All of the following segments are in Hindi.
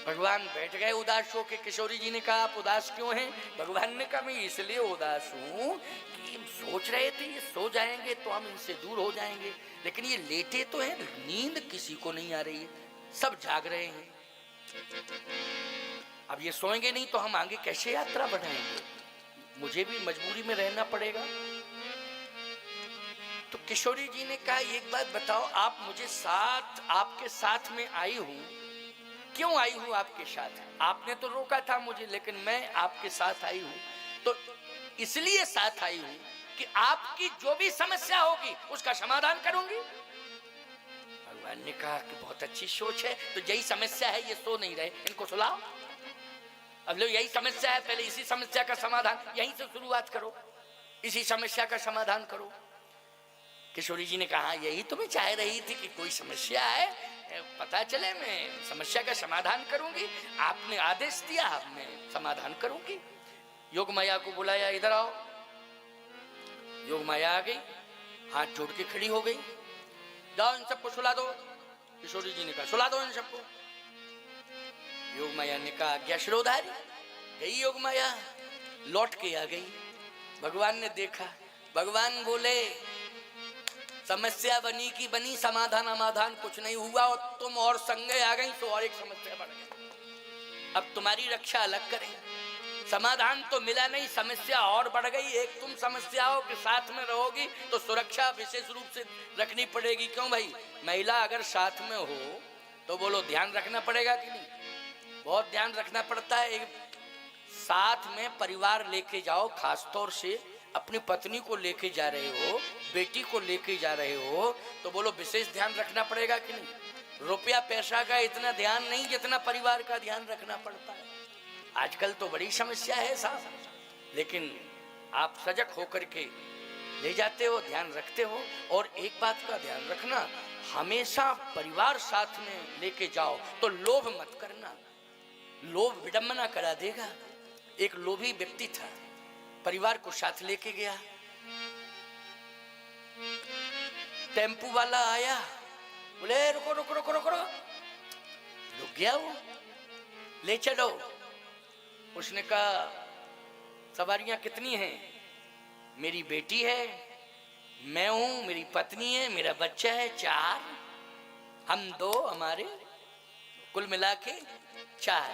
भगवान बैठ गए उदास होके। किशोरी जी ने कहा आप उदास क्यों हैं? भगवान ने कहा मैं इसलिए उदास हूं कि सोच रहे थे ये सो जाएंगे तो हम इनसे दूर हो जाएंगे, लेकिन ये लेटे तो हैं, नींद किसी को नहीं आ रही है, सब जाग रहे हैं। अब ये सोएंगे नहीं तो हम आगे कैसे यात्रा बढ़ाएंगे? मुझे भी मजबूरी में रहना पड़ेगा। तो किशोरी जी ने कहा एक बात बताओ, आप मुझे आपके साथ में आई हूं, क्यों आई हूं आपके साथ? आपने तो रोका था मुझे, लेकिन मैं आपके साथ आई हूं तो इसलिए साथ आई हूं कि आपकी जो भी समस्या होगी उसका समाधान करूंगी। भगवान ने कहा कि बहुत अच्छी सोच है, तो यही समस्या है, ये सो नहीं रहे, इनको सुलाओ। अब लो यही समस्या है, पहले इसी समस्या का समाधान यहीं से शुरुआत करो, इसी समस्या का समाधान करो। किशोरी जी ने कहा यही तो मैं चाह रही थी कि कोई समस्या है, पता चले, मैं समस्या का समाधान करूंगी। आपने आदेश दिया, मैं समाधान करूंगी। योग माया को बुलाया, इधर आओ। योग माया आ गई, हाथ जोड़ के खड़ी हो गई। जाओ इन सबको सुला दो। किशोरी जी ने कहा सुला दो इन सबको। योग माया ने कहा आज्ञा शिरोधारी। गई योग माया, लौट के आ गई। भगवान ने देखा, भगवान बोले समस्या बनी की बनी, समाधान अमाधान कुछ नहीं हुआ, और तुम और संगे आ गई तो और एक समस्या बढ़ गई। अब तुम्हारी रक्षा अलग करें, समाधान तो मिला नहीं, समस्या और बढ़ गई। एक तुम समस्याओं के साथ में रहोगी तो सुरक्षा विशेष रूप से रखनी पड़ेगी। क्यों भाई, महिला अगर साथ में हो तो बोलो ध्यान रखना पड़ेगा कि नहीं? बहुत ध्यान रखना पड़ता है। एक साथ में परिवार लेके जाओ, खासतौर से अपनी पत्नी को लेके जा रहे हो, बेटी को लेके जा रहे हो, तो बोलो विशेष ध्यान रखना पड़ेगा कि नहीं? रुपया पैसा का इतना ध्यान नहीं जितना परिवार का ध्यान रखना पड़ता है। आजकल तो बड़ी समस्या है साहब, लेकिन आप सजग होकर के ले जाते हो, ध्यान रखते हो। और एक बात का ध्यान रखना, हमेशा परिवार साथ में लेके जाओ तो लोभ मत करना, लोभ विडंबना करा देगा। एक लोभी व्यक्ति था, परिवार को साथ लेके गया, टेम्पू वाला आया, बोले रुको रुको रुको रुको, रुक गया वो, ले चलो। उसने कहा सवारियां कितनी हैं? मेरी बेटी है, मैं हूं, मेरी पत्नी है, मेरा बच्चा है, 4, हम 2, हमारे कुल मिला के 4।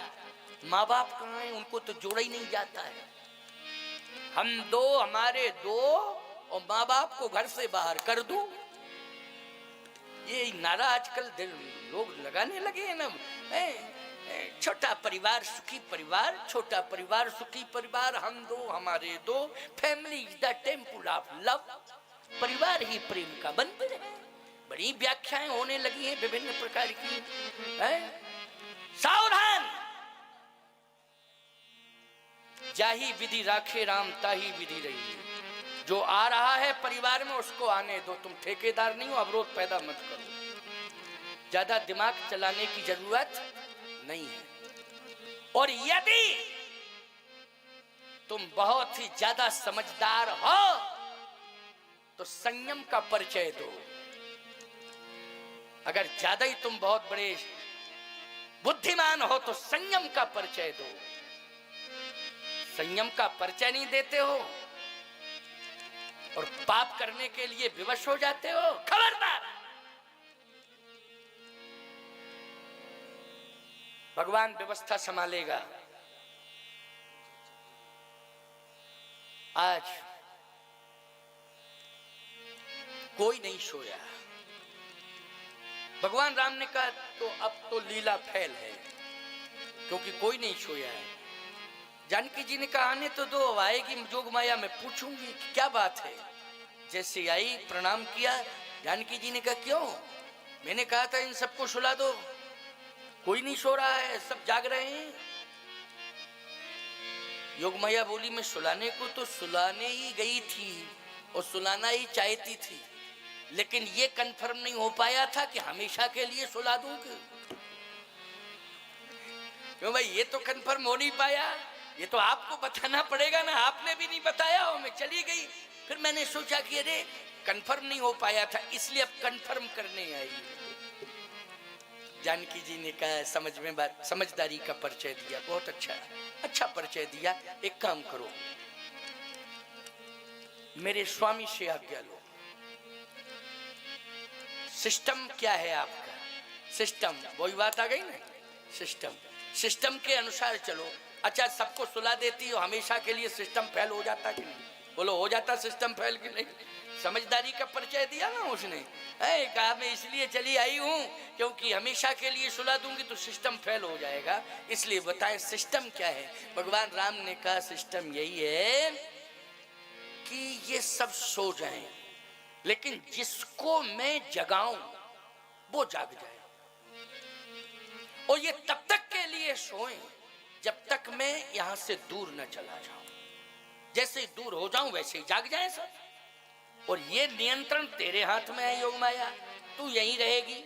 माँ बाप कहाँ हैं? उनको तो जोड़ा ही नहीं जाता है। हम 2, हमारे 2, और माँ बाप को घर से बाहर कर दूं। ये नारा आजकल लोग लगाने लगे हैं ना, छोटा परिवार सुखी परिवार, छोटा परिवार सुखी परिवार, हम 2, हमारे 2, family is the temple of love, परिवार ही प्रेम का मंदिर है। बड़ी व्याख्याएं होने लगी हैं विभिन्न प्रकार की। सावधान, जाही विधि राखे राम ताही विधि रही। जो आ रहा है परिवार में उसको आने दो, तुम ठेकेदार नहीं हो, अवरोध पैदा मत करो। ज्यादा दिमाग चलाने की जरूरत नहीं है। और यदि तुम बहुत ही ज्यादा समझदार हो तो संयम का परिचय दो। अगर ज्यादा ही तुम बहुत बड़े बुद्धिमान हो तो संयम का परिचय दो। संयम का परिचय नहीं देते हो और पाप करने के लिए विवश हो जाते हो, खबरदार। भगवान व्यवस्था संभालेगा। आज कोई नहीं सोया। भगवान राम ने कहा तो अब तो लीला फैल है, क्योंकि कोई नहीं सोया है। जानकी जी ने कहा आने तो दो, आएगी जोग माया, मैं पूछूंगी क्या बात है। जैसे आई प्रणाम किया, जानकी जी ने कहा क्यों? मैंने कहा था इन सबको सुला दो, कोई नहीं सो रहा है, सब जाग रहे हैं। योग माया बोली मैं सुलाने को तो सुलाने ही गई थी और सुलाना ही चाहती थी, लेकिन ये कंफर्म नहीं हो पाया था कि हमेशा के लिए सुला दूंगी। क्यों भाई, ये तो कंफर्म हो नहीं पाया, ये तो आपको बताना पड़ेगा ना, आपने भी नहीं बताया और मैं चली गई। फिर मैंने सोचा कि अरे कंफर्म नहीं हो पाया था, इसलिए अब कंफर्म करने आई। जानकी जी ने कहा समझ में बात, समझदारी का परिचय दिया, बहुत अच्छा अच्छा परिचय दिया। एक काम करो, मेरे स्वामी से आज्ञा लो। सिस्टम क्या है आपका? सिस्टम, वही बात आ गई ना, सिस्टम, सिस्टम के अनुसार चलो। अच्छा, सबको सुला देती हो, हमेशा के लिए सिस्टम फेल हो जाता कि नहीं? बोलो, हो जाता सिस्टम फेल कि नहीं? समझदारी का परिचय दिया ना उसने। कहा मैं इसलिए चली आई हूं क्योंकि हमेशा के लिए सुला दूंगी तो सिस्टम फेल हो जाएगा, इसलिए बताएं सिस्टम क्या है। भगवान राम ने कहा सिस्टम यही है कि ये सब सो जाएं, लेकिन जिसको मैं जगाऊं वो जाग जाए, और ये तब तक के लिए सोएं जब तक मैं यहां से दूर न चला जाऊं। जैसे ही दूर हो जाऊं वैसे ही जाग जाए सब। और ये नियंत्रण तेरे हाथ में है योग माया, तू यहीं रहेगी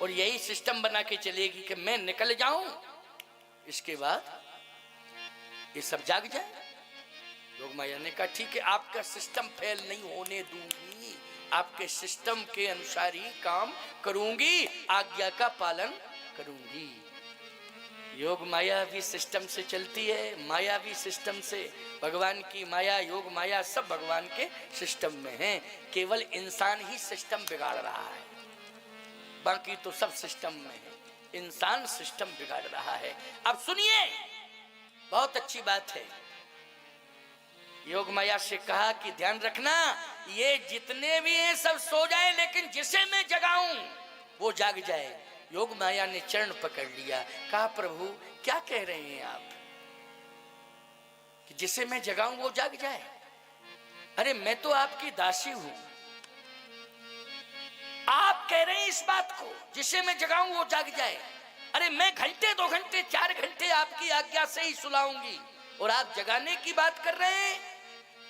और यही सिस्टम बना के चलेगी कि मैं निकल जाऊं, इसके बाद ये सब जाग जाए। योग माया ने कहा ठीक है, आपका सिस्टम फेल नहीं होने दूंगी, आपके सिस्टम के अनुसार ही काम करूंगी, आज्ञा का पालन करूंगी। योग माया भी सिस्टम से चलती है, माया भी सिस्टम से। भगवान की माया, योग माया सब भगवान के सिस्टम में है, केवल इंसान ही सिस्टम बिगाड़ रहा है, बाकी तो सब सिस्टम में है, इंसान सिस्टम बिगाड़ रहा है। अब सुनिए, बहुत अच्छी बात है। योग माया से कहा कि ध्यान रखना, ये जितने भी हैं सब सो जाए, लेकिन जिसे मैं जगाऊं वो जाग जाए। योग माया ने चरण पकड़ लिया, कहा प्रभु क्या कह रहे हैं आप कि जिसे मैं जगाऊं वो जाग जाए? अरे मैं तो आपकी दासी हूं, आप कह रहे हैं इस बात को, जिसे मैं जगाऊं वो जाग जाए। अरे मैं घंटे 2 घंटे 4 घंटे आपकी आज्ञा से ही सुलाऊंगी, और आप जगाने की बात कर रहे हैं।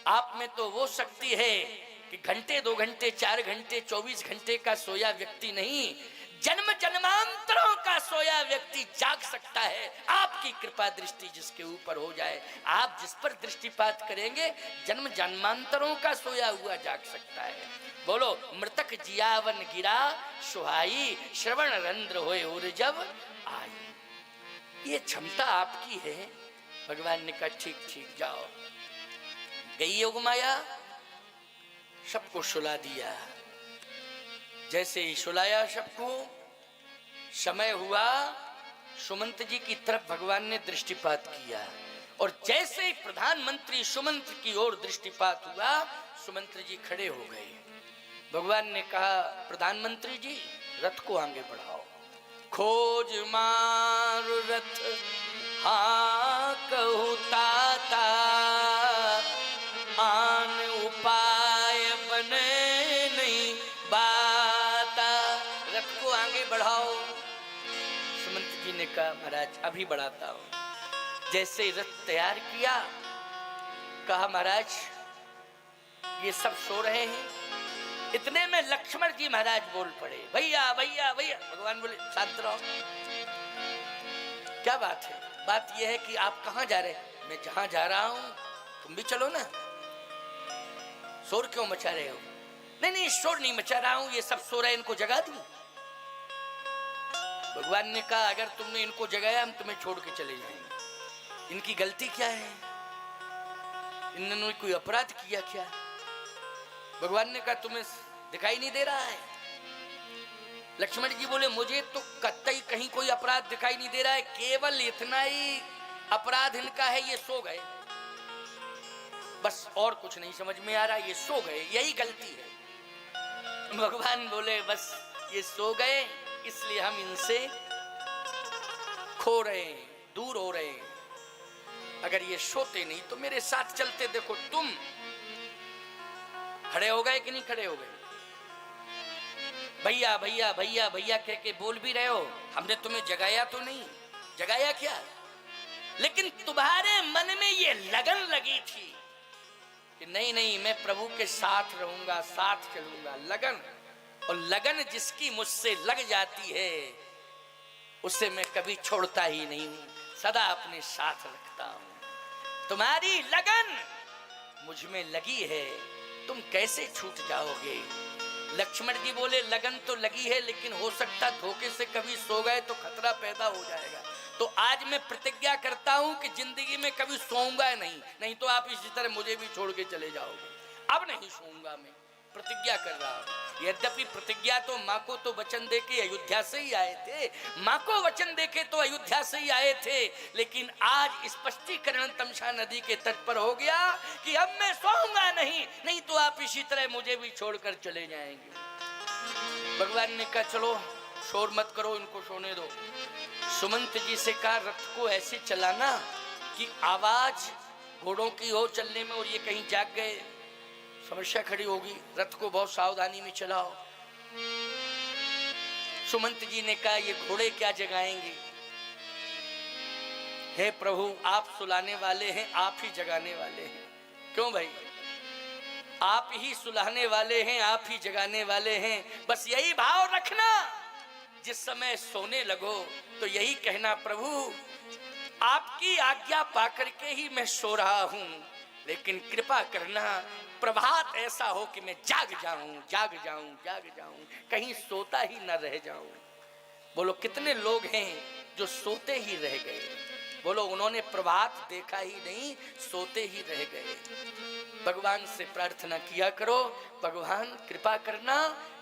आप में तो वो शक्ति है कि घंटे 2 घंटे 4 घंटे 24 घंटे का सोया व्यक्ति नहीं, जन्म जन्मांतरों का सोया व्यक्ति जाग सकता है। आपकी कृपा दृष्टि जिसके ऊपर हो जाए, आप जिस पर दृष्टिपात करेंगे, जन्म जन्मांतरों का सोया हुआ जाग सकता है। बोलो, मृतक जियावन गिरा सुहाई, श्रवण रंध्र होए और जब आई। ये क्षमता आपकी है। भगवान ने कहा ठीक ठीक जाओ। गई योग माया, सबको सुला दिया। जैसे ही सुलाया सबको, समय हुआ, सुमंत जी की तरफ भगवान ने दृष्टिपात किया, और जैसे ही प्रधानमंत्री सुमंत की ओर दृष्टिपात हुआ, सुमंत जी खड़े हो गए। भगवान ने कहा प्रधानमंत्री जी रथ को आगे बढ़ाओ। खोज मारु रथ हाँ कहू ताता, आन उपाय बने नहीं बाता। रथ को आगे बढ़ाओ। सुमंत जी ने कहा महाराज अभी बढ़ाता हूं। जैसे रथ तैयार किया, कहा महाराज ये सब सो रहे हैं। इतने में लक्ष्मण जी महाराज बोल पड़े, भैया भैया भैया। भगवान बोले शांत रहो, क्या बात है? बात यह है कि आप कहां जा रहे हैं? मैं जहां जा रहा हूं तुम भी चलो ना। शोर क्यों मचा रहे हो? नहीं नहीं शोर नहीं मचा रहा हूं, ये सब सो रहे हैं, इनको जगा दूं। भगवान ने कहा अगर तुमने इनको जगाया हम तुम्हें छोड़ के चले जाएंगे। इनकी गलती क्या है? इन्होंने कोई अपराध किया क्या? भगवान ने कहा तुम्हें दिखाई नहीं दे रहा है? लक्ष्मण जी बोले मुझे तो कतई कहीं कोई अपराध दिखाई नहीं दे रहा है, केवल इतना ही अपराध इनका है, ये सो गए बस, और कुछ नहीं समझ में आ रहा, ये सो गए, यही गलती है। भगवान बोले बस ये सो गए इसलिए हम इनसे खो रहे हैं, दूर हो रहे हैं। अगर ये सोते नहीं तो मेरे साथ चलते। देखो तुम खड़े हो गए कि नहीं खड़े हो गए? भैया भैया भैया भैया कह के बोल भी रहे हो, हमने तुम्हें जगाया तो नहीं? जगाया क्या? लेकिन तुम्हारे मन में ये लगन लगी थी कि नहीं नहीं मैं प्रभु के साथ रहूंगा, साथ चलूंगा। लगन, और लगन जिसकी मुझसे लग जाती है उसे मैं कभी छोड़ता ही नहीं हूं, सदा अपने साथ रखता हूं। तुम्हारी लगन मुझ में लगी है, तुम कैसे छूट जाओगे? लक्ष्मण जी बोले लगन तो लगी है, लेकिन हो सकता धोखे से कभी सो गए तो खतरा पैदा हो जाएगा। तो आज मैं प्रतिज्ञा करता हूं कि जिंदगी में कभी सोऊंगा नहीं, नहीं तो आप इसी तरह मुझे भी छोड़ के चले जाओगे। अब नहीं सोऊंगा, मैं प्रतिज्ञा कर रहा हूं। यद्यपि प्रतिज्ञा तो माँ को तो वचन देके अयोध्या से ही आए थे, माँ को वचन देके तो अयोध्या से ही आए थे, लेकिन आज स्पष्टीकरण तमसा नदी के तट पर हो गया कि अब मैं सोऊंगा नहीं, नहीं तो आप इसी तरह मुझे भी छोड़कर चले जाएंगे। भगवान ने कहा चलो शोर मत करो, इनको सोने दो। सुमंत जी से कहा रथ को ऐसे चलाना कि आवाज घोड़ों की हो चलने में और ये कहीं जाग गए, समस्या खड़ी होगी, रथ को बहुत सावधानी में चलाओ। सुमंत जी ने कहा ये घोड़े क्या जगाएंगे, हे प्रभु आप सुलाने वाले हैं, आप ही जगाने वाले हैं। क्यों भाई, आप ही सुलाने वाले हैं, आप ही जगाने वाले हैं। बस यही भाव रखना, जिस समय सोने लगो तो यही कहना प्रभु आपकी आज्ञा पाकर के ही मैं सो रहा हूं, लेकिन कृपा करना प्रभात ऐसा हो कि मैं जाग जाऊं, जाग जाऊं, जाग जाऊं, कहीं सोता ही न रह जाऊं। बोलो कितने लोग हैं जो सोते ही रह गए, बोलो उन्होंने प्रभात देखा ही नहीं, सोते ही रह गए। भगवान से प्रार्थना किया करो, भगवान कृपा करना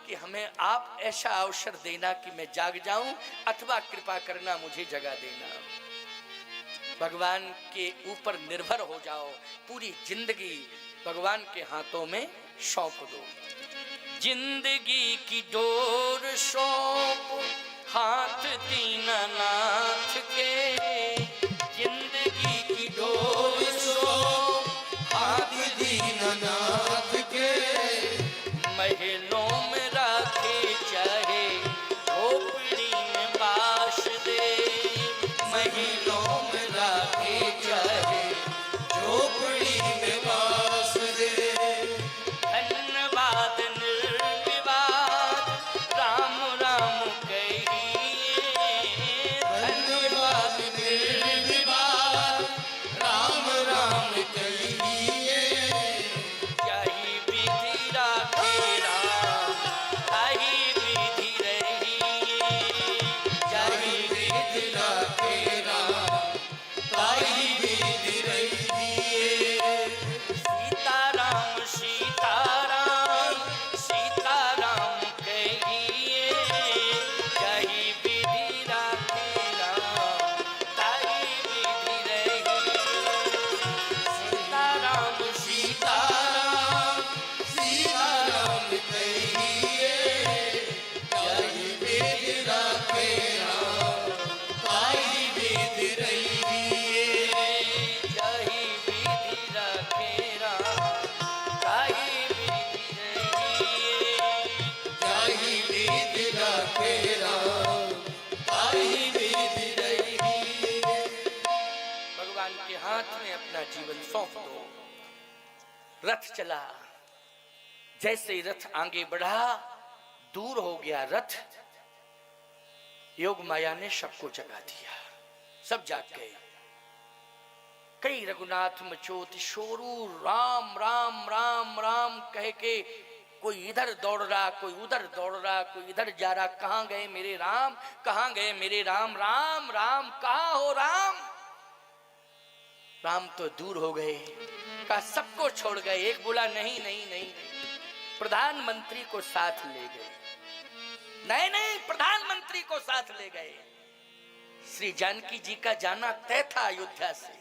कि हमें आप ऐसा अवसर देना कि मैं जाग जाऊं, अथवा कृपा करना मुझे जगा देना। भगवान के ऊपर निर्भर हो जाओ, पूरी जिंदगी भगवान के हाथों में सौंप दो। जिंदगी की डोर सौंप हाथ दीनानाथ के, जिंदगी की डोर सौंप हाथ दीनानाथ के, महलों में राखे चाहे झोपड़ी में बास दे, महलों में राखे चाहे झोपड़ी में बास दे। धन्यवाद निर्विवाद राम राम कहिए, धन्यवाद निर्विवाद राम राम कहिए, यही विधि राखे राम ताही विधि रहिए, यही विधि राखे राम ताही विधि रहिए। सीताराम सीताराम सीताराम कहिए, यही विधि राखे राम ताही विधि रहिए। सीताराम सीताराम सीताराम कहिए, यही विधि राखे राम ताही विधि रहिए, यही विधि राखे राम ताही विधि रहिए, यही विधि राखे राम ताही विधि रहिए। भगवान के हाथ में अपना जीवन सौंप दो। रथ चला, जैसे ही रथ आगे बढ़ा, दूर हो गया रथ, योग माया ने सबको जगा दिया, सब जाग गए। कई रघुनाथ मचोत शोरू राम राम राम राम कह के कोई इधर दौड़ रहा, कोई उधर दौड़ रहा, कोई इधर जा रहा। कहां गए मेरे राम, कहां गए मेरे राम, राम राम कहां हो राम। राम तो दूर हो गए, कहा सबको छोड़ गए। एक बोला नहीं नहीं नहीं नहीं, प्रधानमंत्री को साथ ले गए। नहीं नहीं, प्रधानमंत्री को साथ ले गए। श्री जानकी जी का जाना तय था अयोध्या से,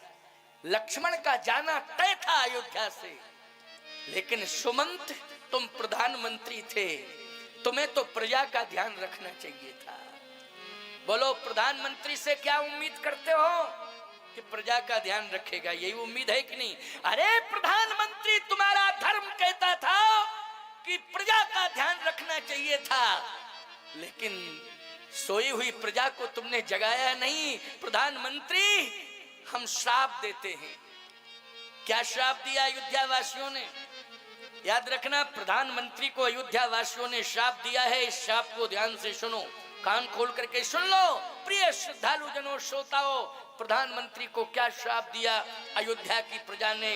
लक्ष्मण का जाना तय था अयोध्या से, लेकिन सुमंत तुम प्रधानमंत्री थे, तुम्हें तो प्रजा का ध्यान रखना चाहिए था। बोलो प्रधानमंत्री से क्या उम्मीद करते हो कि प्रजा का ध्यान रखेगा, यही उम्मीद है कि नहीं? अरे प्रधानमंत्री तुम्हारा धर्म कहता था कि प्रजा का ध्यान रखना चाहिए था, लेकिन सोई हुई प्रजा को तुमने जगाया नहीं। प्रधानमंत्री हम श्राप देते हैं। क्या श्राप दिया अयोध्या वासियों ने? याद रखना, प्रधानमंत्री को अयोध्या वासियों ने श्राप दिया है। इस श्राप को ध्यान से सुनो, कान खोल करके सुन लो प्रिय श्रद्धालु जनों, श्रोताओं। प्रधानमंत्री को क्या श्राप दिया अयोध्या की प्रजा ने?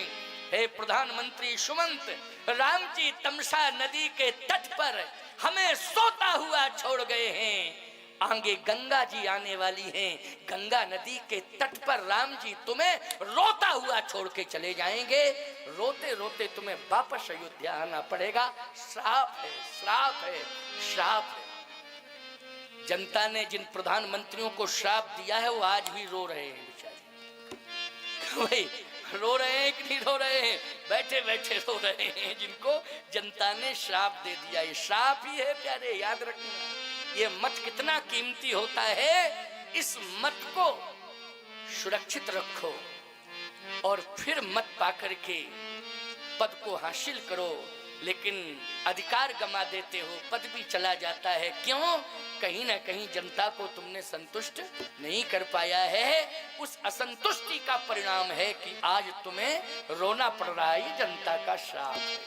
हे प्रधानमंत्री सुमंत, राम जी तमसा नदी के तट पर हमें सोता हुआ छोड़ गए हैं। आगे गंगा जी आने वाली हैं, गंगा नदी के तट पर राम जी तुम्हें रोता हुआ छोड़ के चले जाएंगे। रोते रोते तुम्हें वापस अयोध्या आना पड़ेगा। श्राप है, श्राप है, श्राप है। जनता ने जिन प्रधानमंत्रियों को श्राप दिया है वो आज भी रो रहे हैं बेचारे। भाई रो रहे हैं कि नहीं रो रहे हैं? बैठे बैठे रो रहे हैं, जिनको जनता ने श्राप दे दिया। ये श्राप ही है प्यारे, याद रखना। ये मत कितना कीमती होता है, इस मत को सुरक्षित रखो और फिर मत पाकर के पद को हासिल करो। लेकिन अधिकार गमा देते हो, पद भी चला जाता है। क्यों? कहीं ना कहीं जनता को तुमने संतुष्ट नहीं कर पाया है। उस असंतुष्टि का परिणाम है कि आज तुम्हें रोना पड़ रहा है। जनता का श्राप है।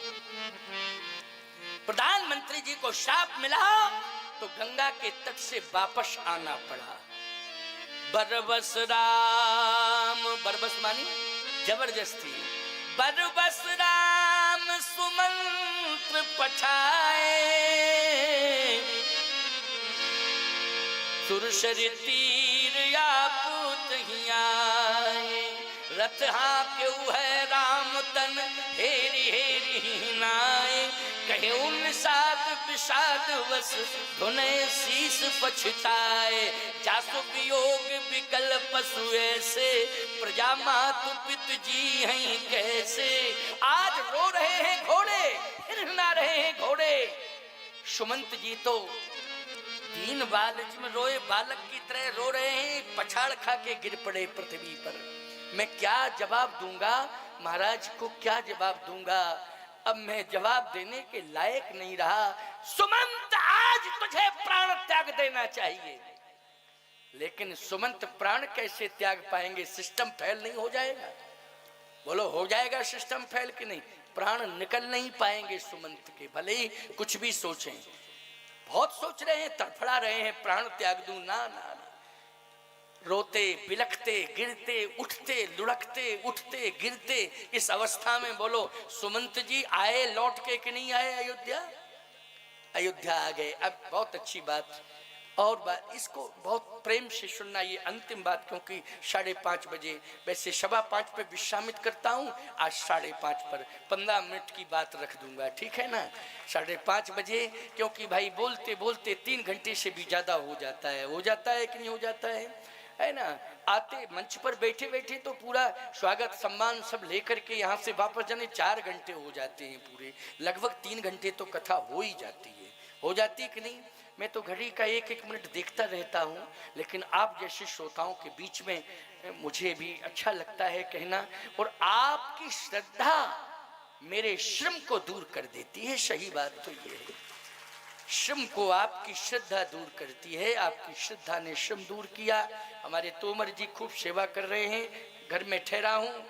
प्रधानमंत्री जी को श्राप मिला तो गंगा के तट से वापस आना पड़ा। बरबस राम, बरबस मानी जबरदस्ती। बरबस राम सुमंत्र पठाए, सुरसर तीर या पूत ही आए। रथ हाँक्यू है राम तन हेरी हेरी नाए। कहे उन सात विषाद वस धुने शीस पछताए। जासु वियोग विकल पशु ऐसे, प्रजा मातु पितु जी हैं कैसे। आज रो रहे हैं घोड़े, हिरना रहे हैं घोड़े। सुमंत जी तो दीन बालच में रोए बालक की तरह रो रहे हैं, पछाड़ खा के गिर पड़े पृथ्वी पर। मैं क्या जवाब दूंगा महाराज को, क्या जवाब दूंगा? अब मैं जवाब देने के लायक नहीं रहा। सुमंत आज तुझे प्राण त्याग देना चाहिए, लेकिन सुमंत प्राण कैसे त्याग पाएंगे? सिस्टम फेल नहीं हो जाएगा? बोलो हो जाएगा सिस्टम फेल कि नहीं? प्राण निकल नहीं पाएंगे सुमंत के, भले ही कुछ भी सोचें। बहुत सोच रहे हैं, तड़फड़ा रहे हैं, प्राण त्याग दूं। ना ना ना, रोते बिलखते गिरते उठते लुढ़कते उठते गिरते इस अवस्था में बोलो सुमंत जी आए लौट के कि नहीं आए अयोध्या? अयोध्या आ गए। अब बहुत अच्छी बात और बात, इसको बहुत प्रेम से सुनना, ये अंतिम बात, क्योंकि 5:30 बजे, वैसे 5:15 पे विश्रामित करता हूँ, आज 5:30 पर 15 मिनट की बात रख दूंगा, ठीक है ना? 5:30 बजे, क्योंकि भाई बोलते बोलते 3 घंटे से भी ज़्यादा हो जाता है कि नहीं हो जाता है ना? आते मंच पर बैठे बैठे तो पूरा स्वागत सम्मान सब लेकर के यहाँ से वापस जाने 4 घंटे हो जाते हैं पूरे। लगभग 3 घंटे तो कथा हो ही जाती है, हो जाती है कि नहीं? मैं तो घड़ी का 1-1 मिनट देखता रहता हूँ, लेकिन आप जैसे श्रोताओं के बीच में मुझे भी अच्छा लगता है कहना। और आपकी श्रद्धा मेरे श्रम को दूर कर देती है। सही बात तो ये है, श्रम को आपकी श्रद्धा दूर करती है। आपकी श्रद्धा ने श्रम दूर किया। हमारे तोमर जी खूब सेवा कर रहे हैं, घर में ठहरा हूँ,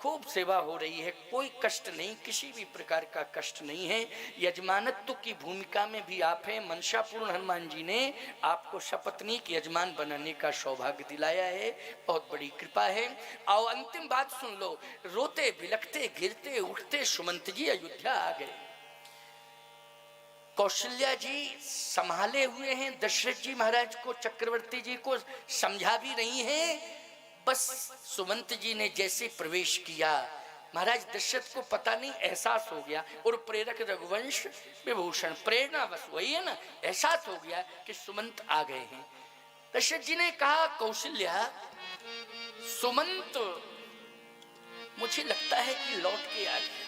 खूब सेवा हो रही है, कोई कष्ट नहीं, किसी भी प्रकार का कष्ट नहीं है। यजमानत्व की भूमिका में भी आप हैं। मनसापूर्ण हनुमान जी ने आपको सपत्नी की यजमान बनाने का सौभाग्य दिलाया है, बहुत बड़ी कृपा है। और अंतिम बात सुन लो, रोते बिलखते गिरते उठते सुमंत जी अयोध्या आ गए। कौशल्या जी संभाले हुए हैं, दशरथ जी महाराज को, चक्रवर्ती जी को समझा भी रही हैं। बस सुमंत जी ने जैसे प्रवेश किया, महाराज दशरथ को पता नहीं एहसास हो गया, और प्रेरक रघुवंश विभूषण प्रेरणा बस वही है ना, एहसास हो गया कि सुमंत आ गए हैं। दशरथ जी ने कहा कौशल्या, सुमंत मुझे लगता है कि लौट के आ गया,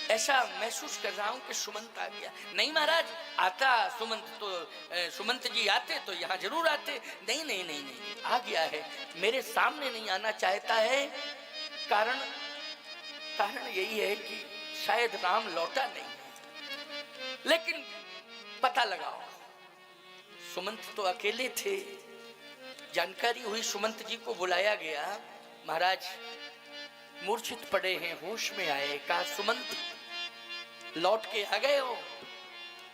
ऐसा महसूस कर रहा हूं कि सुमंत आ गया। नहीं महाराज, आता सुमंत तो सुमंत जी आते तो यहाँ जरूर आते। नहीं नहीं नहीं नहीं, आ गया है, मेरे सामने नहीं आना चाहता है। कारण यही है कि शायद राम लौटा नहीं है। लेकिन पता लगाओ, सुमंत तो अकेले थे। जानकारी हुई, सुमंत जी को बुलाया गया। महाराज मूर्छित पड़े हैं, होश में आए। कहा सुमंत लौट के आ गए हो?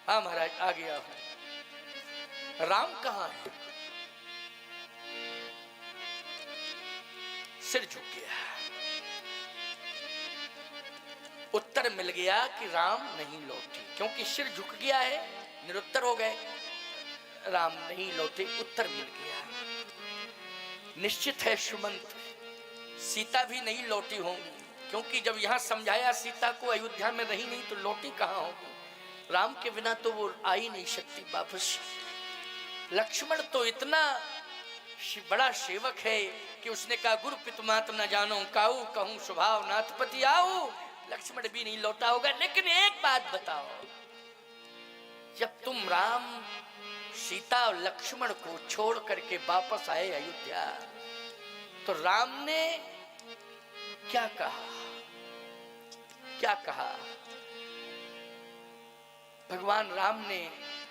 हाँ महाराज आ गया हूं। राम कहाँ है? सिर झुक गया। उत्तर मिल गया कि राम नहीं लौटे। क्योंकि सिर झुक गया है, निरुत्तर हो गए। राम नहीं लौटे, उत्तर मिल गया। निश्चित है सुमंत सीता भी नहीं लौटी होंगी, क्योंकि जब यहां समझाया सीता को अयोध्या में रही नहीं तो लौटी कहां होगी। राम के बिना तो वो आ ही नहीं सकती वापस। लक्ष्मण तो इतना बड़ा सेवक है कि उसने कहा गुरु पितुमात न जानो काऊ कहूं स्वभाव नाथपति आओ। लक्ष्मण भी नहीं लौटा होगा। लेकिन एक बात बताओ, जब तुम राम सीता और लक्ष्मण को छोड़ करके वापस आए अयोध्या, तो राम ने क्या कहा? क्या कहा भगवान राम ने?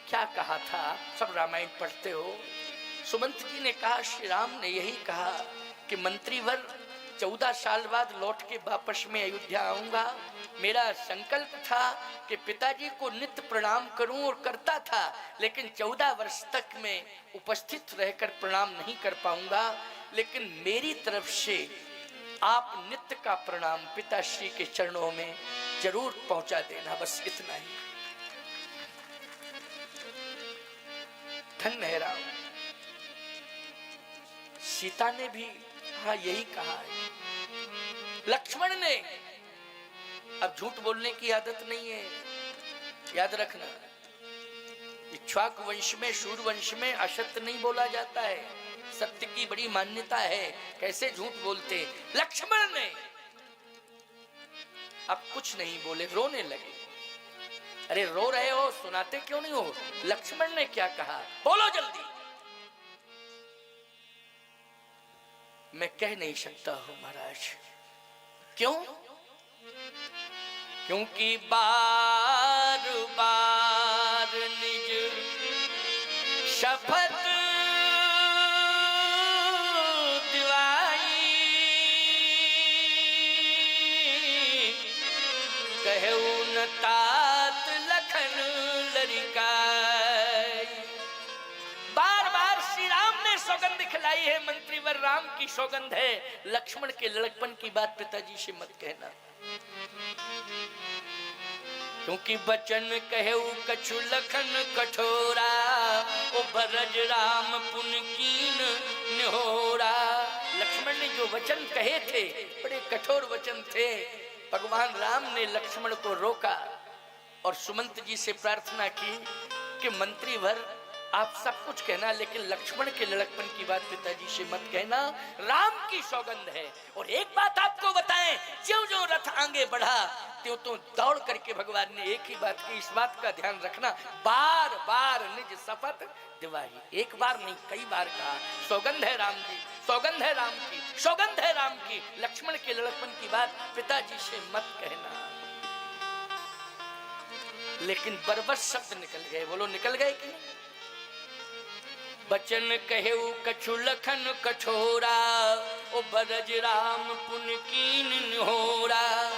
क्या कहा था? सब रामायण पढ़ते हो। सुमंत जी ने कहा, श्री राम ने यही कहा कि मंत्रीवर 14 साल बाद लौट के वापस में अयोध्या आऊंगा। मेरा संकल्प था कि पिताजी को नित्य प्रणाम करूं और करता था, लेकिन 14 वर्ष तक मैं उपस्थित रहकर प्रणाम नहीं कर पाऊंगा। लेकिन मेरी तरफ से आप नित्य का प्रणाम पिताश्री के चरणों में जरूर पहुंचा देना, बस इतना ही। धन्य है राम। सीता ने भी हाँ यही कहा है। लक्ष्मण ने, अब झूठ बोलने की आदत नहीं है, याद रखना। इक्ष्वाकु वंश में, सूर्यवंश में असत्य नहीं बोला जाता है, सत्य की बड़ी मान्यता है। कैसे झूठ बोलते? लक्ष्मण ने अब कुछ नहीं बोले, रोने लगे। अरे रो रहे हो, सुनाते क्यों नहीं हो? लक्ष्मण ने क्या कहा, बोलो जल्दी। मैं कह नहीं सकता हूं महाराज। क्यों? क्योंकि बार बार निज शपथ दिवाई, कहूं न तात लखन लरिकाई। बार बार श्री राम ने सौगंध खिलाई है, मंत्रीवर राम की सौगंध है। लक्ष्मण के लड़कपन की बात पिताजी से मत कहना, क्योंकि बचन कहू कछु लखन कठोरा, ओ भरज राम पुन कीन निहोरा। लक्ष्मण ने जो वचन कहे थे बड़े कठोर वचन थे। भगवान राम ने लक्ष्मण को रोका और सुमंत जी से प्रार्थना की कि मंत्रीवर आप सब कुछ कहना, लेकिन लक्ष्मण के लड़कपन की बात पिताजी से मत कहना, राम की सौगंध है। और एक बात आपको बताएं, ज्यों-ज्यों रथ आगे बढ़ा त्यों दौड़ करके भगवान ने एक ही बात की, इस बात का ध्यान रखना, बार बार निज शपथ दिवाही। एक बार नहीं, कई बार कहा, सौगंध है राम जी, सौगंध है राम की, सौगंध है राम की। लक्ष्मण के लड़कपन की बात पिताजी से मत कहना। लेकिन बरबस शब्द निकल गए। बोलो निकल गए कि नहीं? बचन कहू कछु लखन कठोरा, ओ भरज राम पुन कीन निहोरा।